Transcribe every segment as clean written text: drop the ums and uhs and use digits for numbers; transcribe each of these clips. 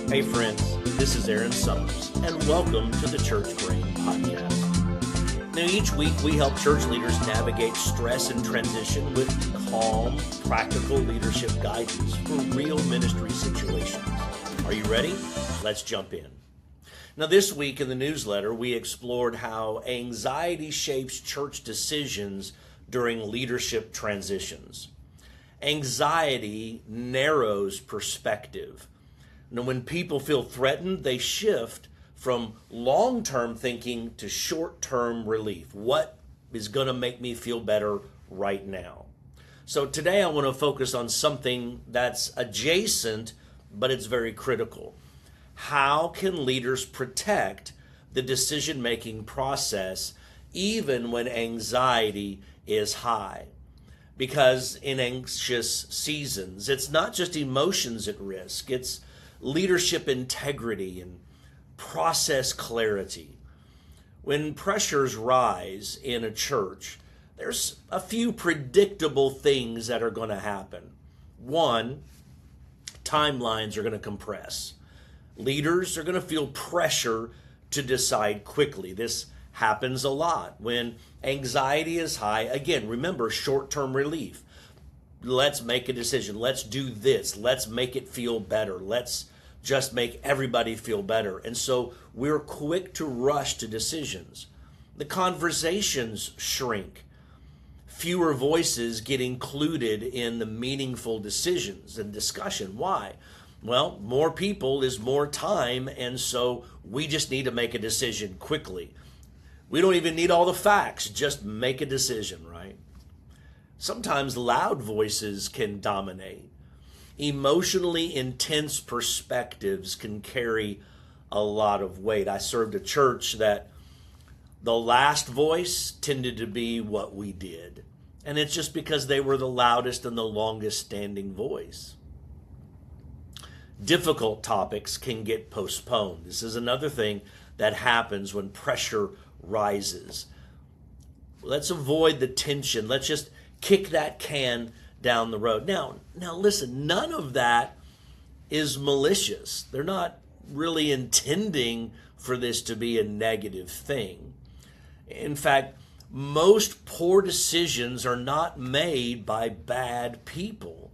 Hey friends, this is Aaron Summers, and welcome to the Church Brain Podcast. Now each week we help church leaders navigate stress and transition with calm, practical leadership guidance for real ministry situations. Are you ready? Let's jump in. Now this week in the newsletter we explored how anxiety shapes church decisions during leadership transitions. Anxiety narrows perspective. Now, when people feel threatened, they shift from long-term thinking to short-term relief. What is going to make me feel better right now? So today I want to focus on something that's adjacent, but it's very critical. How can leaders protect the decision-making process even when anxiety is high? Because in anxious seasons, it's not just emotions at risk, it's leadership integrity and process clarity. When pressures rise in a church, there's a few predictable things that are going to happen. One, timelines are going to compress. Leaders are going to feel pressure to decide quickly. This happens a lot when anxiety is high. Again, remember, short-term relief. Let's make a decision. Let's do this. Let's make it feel better. Let's just make everybody feel better. And so we're quick to rush to decisions. The conversations shrink. Fewer voices get included in the meaningful decisions and discussion. Why? Well, more people is more time, and so we just need to make a decision quickly. We don't even need all the facts, just make a decision, right? Sometimes loud voices can dominate. Emotionally intense perspectives can carry a lot of weight. I served a church that the last voice tended to be what we did. And it's just because they were the loudest and the longest standing voice. Difficult topics can get postponed. This is another thing that happens when pressure rises. Let's avoid the tension. Let's just kick that can down the road. Now listen, none of that is malicious. They're not really intending for this to be a negative thing. In fact, most poor decisions are not made by bad people.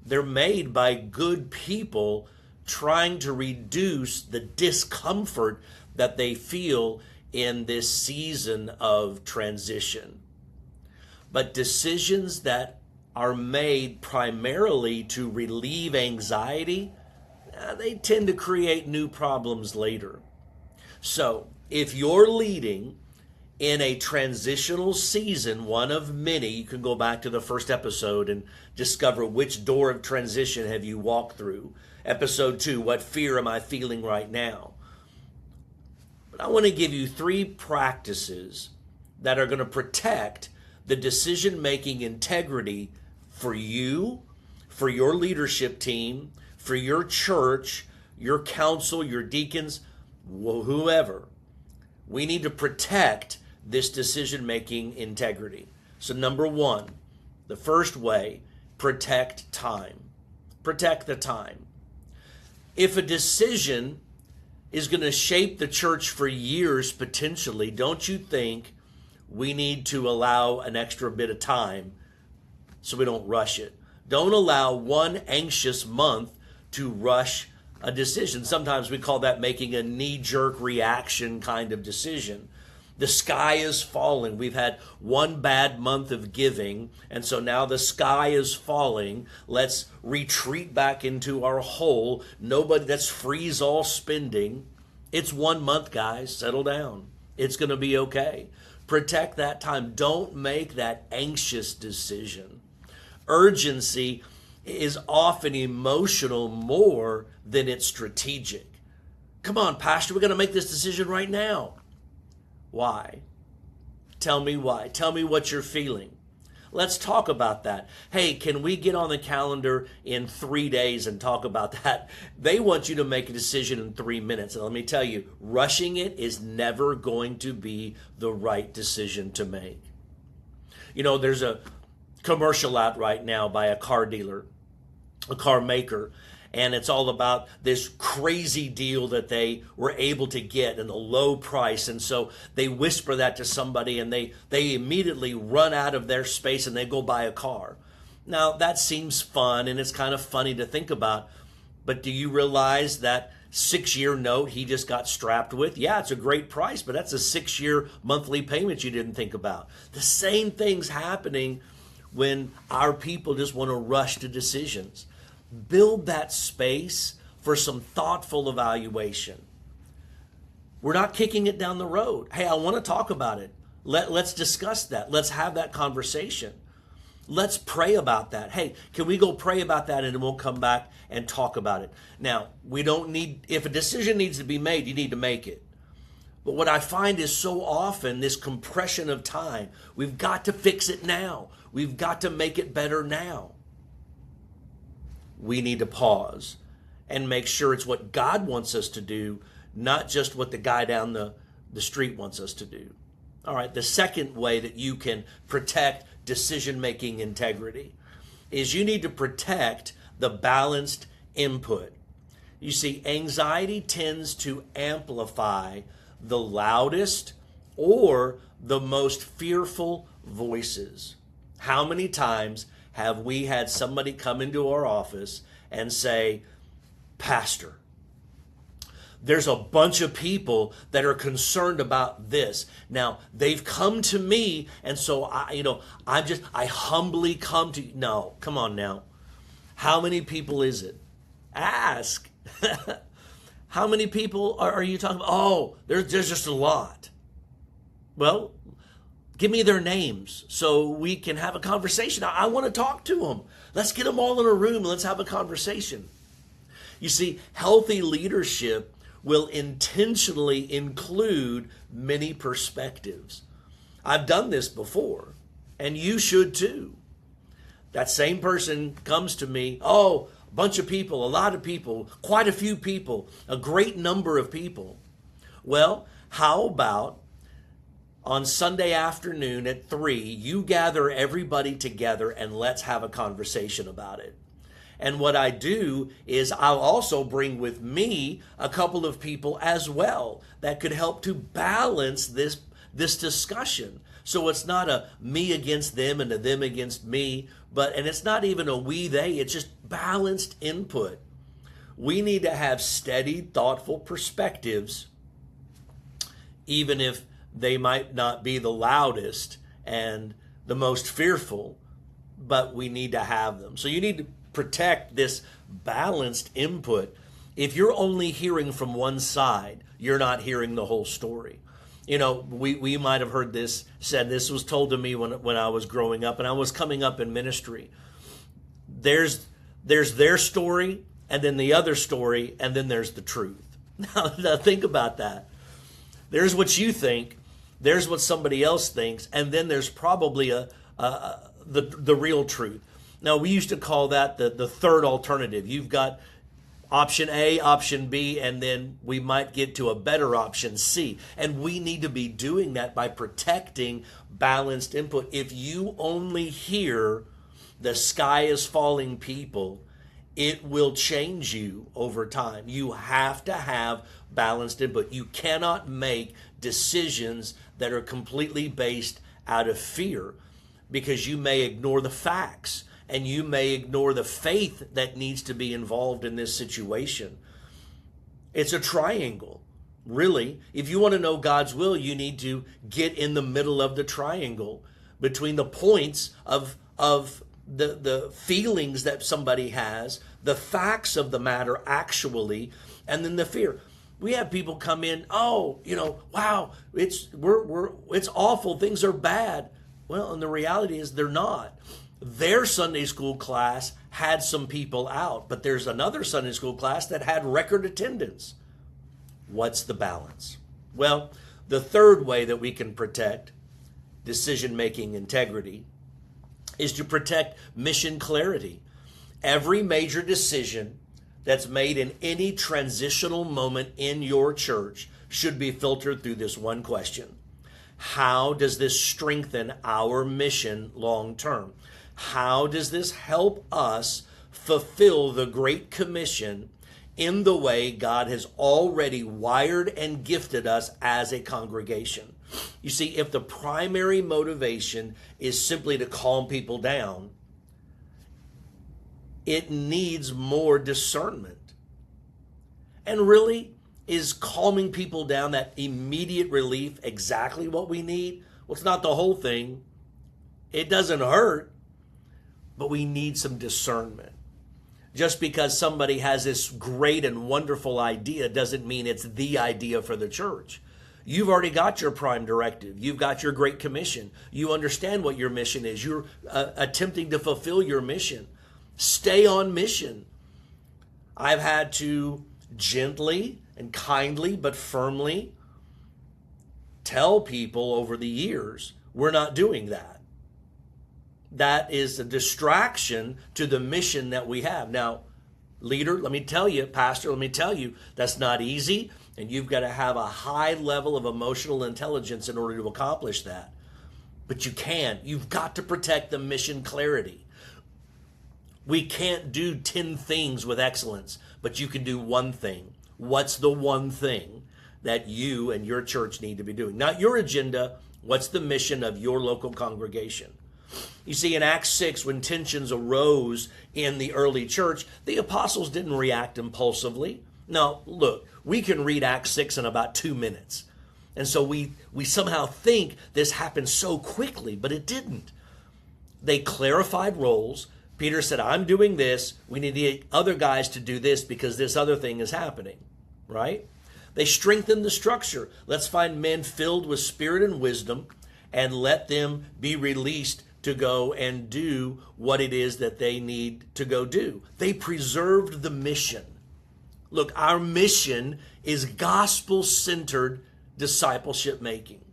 They're made by good people trying to reduce the discomfort that they feel in this season of transition. But decisions that are made primarily to relieve anxiety, they tend to create new problems later. So if you're leading in a transitional season, one of many, you can go back to the first episode and discover which door of transition have you walked through. Episode 2, what fear am I feeling right now? But I want to give you 3 practices that are going to protect the decision-making integrity for you, for your leadership team, for your church, your council, your deacons, whoever. We need to protect this decision-making integrity. So number 1, the first way, protect time. Protect the time. If a decision is going to shape the church for years potentially, don't you think we need to allow an extra bit of time so we don't rush it? Don't allow one anxious month to rush a decision. Sometimes we call that making a knee-jerk reaction kind of decision. The sky is falling. We've had one bad month of giving, and so now the sky is falling. Let's retreat back into our hole. Let's freeze all spending. It's 1 month, guys. Settle down. It's going to be okay. Protect that time. Don't make that anxious decision. Urgency is often emotional more than it's strategic. Come on, Pastor, we're going to make this decision right now. Why? Tell me why. Tell me what you're feeling. Let's talk about that. Hey, can we get on the calendar in 3 days and talk about that? They want you to make a decision in 3 minutes. And let me tell you, rushing it is never going to be the right decision to make. You know, there's a commercial out right now by a car dealer, a car maker, and it's all about this crazy deal that they were able to get and the low price. And so they whisper that to somebody, and they immediately run out of their space and they go buy a car. Now, that seems fun, and it's kind of funny to think about, but do you realize that 6-year note he just got strapped with? Yeah, it's a great price, but that's a 6-year monthly payment you didn't think about. The same thing's happening when our people just want to rush to decisions. Build that space for some thoughtful evaluation. We're not kicking it down the road. Hey, I want to talk about it. Let's discuss that. Let's have that conversation. Let's pray about that. Hey, can we go pray about that, and then we'll come back and talk about it? Now, we don't need, if a decision needs to be made, you need to make it. But what I find is so often this compression of time. We've got to fix it now. We've got to make it better now. We need to pause and make sure it's what God wants us to do, not just what the guy down the street wants us to do. All right, the second way that you can protect decision-making integrity is you need to protect the balanced input. You see, anxiety tends to amplify the loudest or the most fearful voices. How many times have we had somebody come into our office and say, Pastor, there's a bunch of people that are concerned about this. Now, they've come to me, and so I humbly come to you. No, come on now. How many people is it? Ask. How many people are you talking about? Oh, there's just a lot. Well, give me their names so we can have a conversation. I want to talk to them. Let's get them all in a room and let's have a conversation. You see, healthy leadership will intentionally include many perspectives. I've done this before, and you should too. That same person comes to me, oh, a bunch of people, a lot of people, quite a few people, a great number of people. Well, how about on Sunday afternoon at 3, you gather everybody together and let's have a conversation about it. And what I do is I'll also bring with me a couple of people as well that could help to balance this discussion. So it's not a me against them and a them against me, and it's not even a we, they, it's just balanced input. We need to have steady, thoughtful perspectives, even if they might not be the loudest and the most fearful, but we need to have them. So you need to protect this balanced input. If you're only hearing from one side, you're not hearing the whole story. You know, we might have heard this said. This was told to me when I was growing up and I was coming up in ministry. There's their story, and then the other story, and then there's the truth. Now think about that. There's what you think, there's what somebody else thinks, and then there's probably the real truth. Now, we used to call that the third alternative. You've got option A, option B, and then we might get to a better option C. And we need to be doing that by protecting balanced input. If you only hear the sky is falling people, it will change you over time. You have to have balanced input. You cannot make decisions that are completely based out of fear, because you may ignore the facts. And you may ignore the faith that needs to be involved in this situation. It's a triangle, really. If you want to know God's will, you need to get in the middle of the triangle between the points of the feelings that somebody has, the facts of the matter actually, and then the fear. We have people come in, oh, wow, it's awful, things are bad. Well, and the reality is they're not. Their Sunday school class had some people out, but there's another Sunday school class that had record attendance. What's the balance? Well, the third way that we can protect decision-making integrity is to protect mission clarity. Every major decision that's made in any transitional moment in your church should be filtered through this one question. How does this strengthen our mission long term? How does this help us fulfill the Great Commission in the way God has already wired and gifted us as a congregation. You see, if the primary motivation is simply to calm people down, it needs more discernment. And really, is calming people down, that immediate relief, exactly what we need? Well, it's not the whole thing. It doesn't hurt, but we need some discernment. Just because somebody has this great and wonderful idea doesn't mean it's the idea for the church. You've already got your prime directive. You've got your Great Commission. You understand what your mission is. You're attempting to fulfill your mission. Stay on mission. I've had to gently and kindly but firmly tell people over the years, we're not doing that. That is a distraction to the mission that we have. Now, leader, let me tell you, pastor, let me tell you, that's not easy, and you've got to have a high level of emotional intelligence in order to accomplish that. But you can. You've got to protect the mission clarity. We can't do 10 things with excellence, but you can do one thing. What's the one thing that you and your church need to be doing? Not your agenda. What's the mission of your local congregation? You see, in Acts 6, when tensions arose in the early church, the apostles didn't react impulsively. Now, look, we can read Acts 6 in about 2 minutes. And so we somehow think this happened so quickly, but it didn't. They clarified roles. Peter said, I'm doing this. We need the other guys to do this because this other thing is happening, right? They strengthened the structure. Let's find men filled with spirit and wisdom and let them be released to go and do what it is that they need to go do. They preserved the mission. Look, our mission is gospel-centered discipleship making.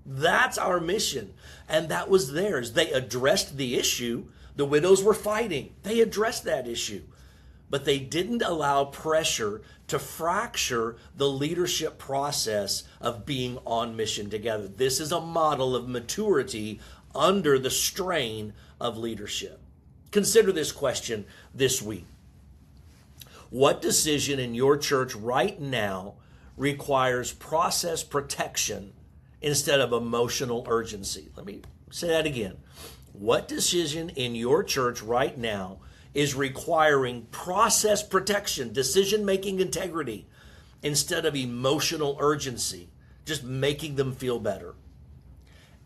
That's our mission. And that was theirs. They addressed the issue. The widows were fighting. They addressed that issue. But they didn't allow pressure to fracture the leadership process of being on mission together. This is a model of maturity under the strain of leadership. Consider this question this week. What decision in your church right now requires process protection instead of emotional urgency? Let me say that again. What decision in your church right now is requiring process protection, decision-making integrity, instead of emotional urgency, just making them feel better?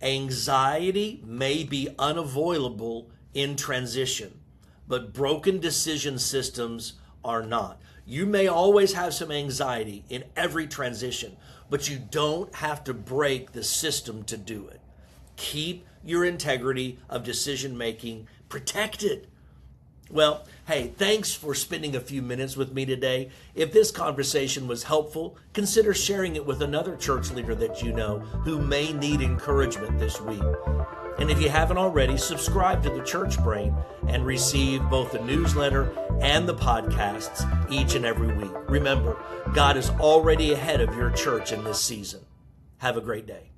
Anxiety may be unavoidable in transition, but broken decision systems are not. You may always have some anxiety in every transition, but you don't have to break the system to do it. Keep your integrity of decision making protected. Well, hey, thanks for spending a few minutes with me today. If this conversation was helpful, consider sharing it with another church leader that you know who may need encouragement this week. And if you haven't already, subscribe to the Church Brain and receive both the newsletter and the podcasts each and every week. Remember, God is already ahead of your church in this season. Have a great day.